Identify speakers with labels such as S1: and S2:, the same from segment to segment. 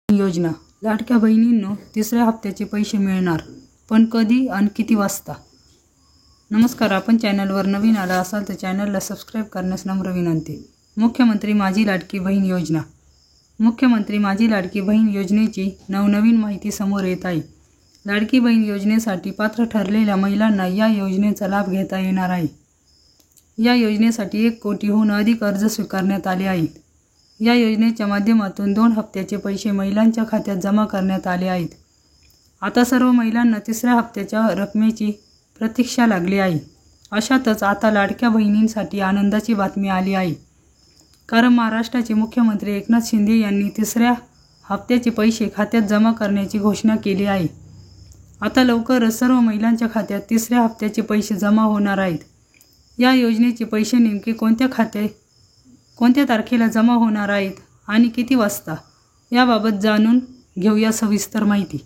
S1: योजना लाडक्या बहिणींनो तिसऱ्या हप्त्याचे पैसे मिळणार, पण कधी आणि किती वाजता? नमस्कार, आपण चॅनलवर नवीन आला असाल तर चॅनलला सबस्क्राईब करण्यास नम्र विनंती। मुख्यमंत्री माझी लाडकी बहीण योजना। मुख्यमंत्री माझी लाडकी बहीण योजनेची नवनवीन माहिती समोर येत आहे। लाडकी बहीण योजनेसाठी पात्र ठरलेल्या महिलांना या योजनेचा लाभ घेता येणार आहे। या योजनेसाठी 1 कोटीहून अधिक अर्ज स्वीकारण्यात आले आहेत। या योजनेच्या माध्यमातून 2 हप्त्याचे पैसे महिलांच्या खात्यात जमा करण्यात आले आहेत। आता सर्व महिलांना तिसऱ्या हप्त्याच्या रकमेची प्रतीक्षा लागली आहे। अशातच आता लाडक्या बहिणींसाठी आनंदाची बातमी आली आहे, कारण महाराष्ट्राचे मुख्यमंत्री एकनाथ शिंदे यांनी तिसऱ्या हप्त्याचे पैसे खात्यात जमा करण्याची घोषणा केली आहे। आता लवकरच सर्व महिलांच्या खात्यात तिसऱ्या हप्त्याचे पैसे जमा होणार आहेत। या योजनेचे पैसे नेमके कोणत्या तारखेला जमा होणार आहेत आणि किती वाजता, याबाबत जाणून घेऊया सविस्तर माहिती।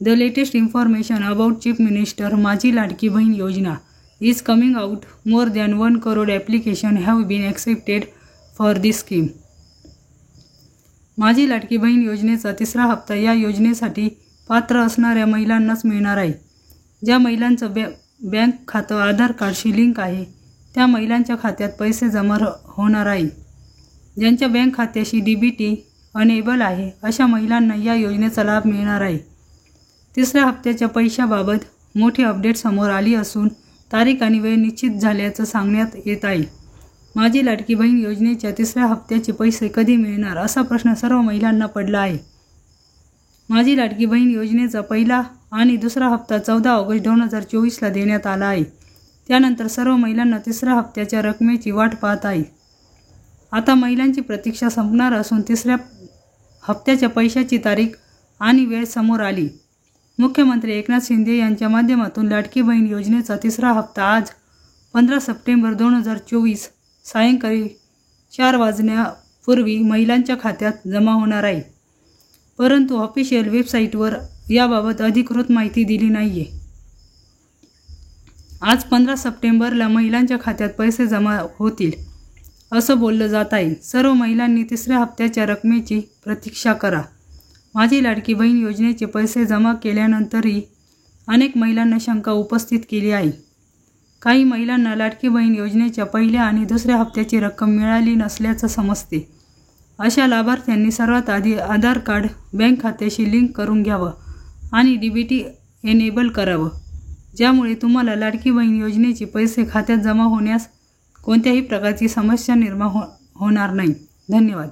S1: The latest information about chief minister Majhi Ladki Bahin Yojana is coming out. More than 1 crore application have been accepted for this scheme. Majhi Ladki बहीण योजनेचा तिसरा हप्ता या योजनेसाठी पात्र असणाऱ्या महिलांनाच मिळणार आहे। ज्या महिलांचं बँक खातं आधार कार्डशी लिंक आहे त्या महिलांच्या खात्यात पैसे जमा होणार आहे। ज्यांच्या बँक खात्याशी DBT अनेबल आहे अशा महिलांना या योजनेचा लाभ मिळणार आहे। तिसऱ्या हप्त्याच्या पैशाबाबत मोठी अपडेट समोर आली असून तारीख आणि वेळ निश्चित झाल्याचं सांगण्यात येत आहे। माझी लाडकी बहीण योजनेच्या तिसऱ्या हप्त्याचे पैसे कधी मिळणार असा प्रश्न सर्व महिलांना पडला आहे। माझी लाडकी बहीण योजनेचा पहिला आणि दुसरा हप्ता 14 ऑगस्ट 2024ला देण्यात आला आहे। त्यानंतर सर्व महिलांना तिसऱ्या हप्त्याच्या रकमेची वाट पाहत आहे। आता महिलांची प्रतीक्षा संपणार असून तिसऱ्या हप्त्याच्या पैशाची तारीख आणि वेळ समोर आली। मुख्यमंत्री एकनाथ शिंदे यांच्या माध्यमातून लाडकी बहीण योजनेचा तिसरा हप्ता आज 15 सप्टेंबर 2024 सायंकाळी 4 वाजण्यापूर्वी महिलांच्या खात्यात जमा होणार आहे। परंतु ऑफिशियल वेबसाईटवर याबाबत अधिकृत माहिती दिली नाहीये। आज 15 सप्टेंबरला महिलांच्या खात्यात पैसे जमा होतील असं बोललं जात आहे। सर्व महिलांनी तिसऱ्या हप्त्याच्या रकमेची प्रतीक्षा करा। माझी लाडकी बहीण योजनेचे पैसे जमा केल्यानंतरही अनेक महिलांना शंका उपस्थित केली आहे। काही महिलांना लाडकी बहीण योजनेच्या पहिल्या आणि दुसऱ्या हप्त्याची रक्कम मिळाली नसल्याचं समजते। अशा लाभार्थ्यांनी सर्वात आधी आधार कार्ड बँक खात्याशी लिंक करून घ्यावं आणि DBT एनेबल करावं, ज्यामुळे तुम्हाला लाडकी बहीण योजनेचे पैसे खात्यात जमा होण्यास कोणत्याही प्रकारची समस्या निर्माण होणार नाही। धन्यवाद।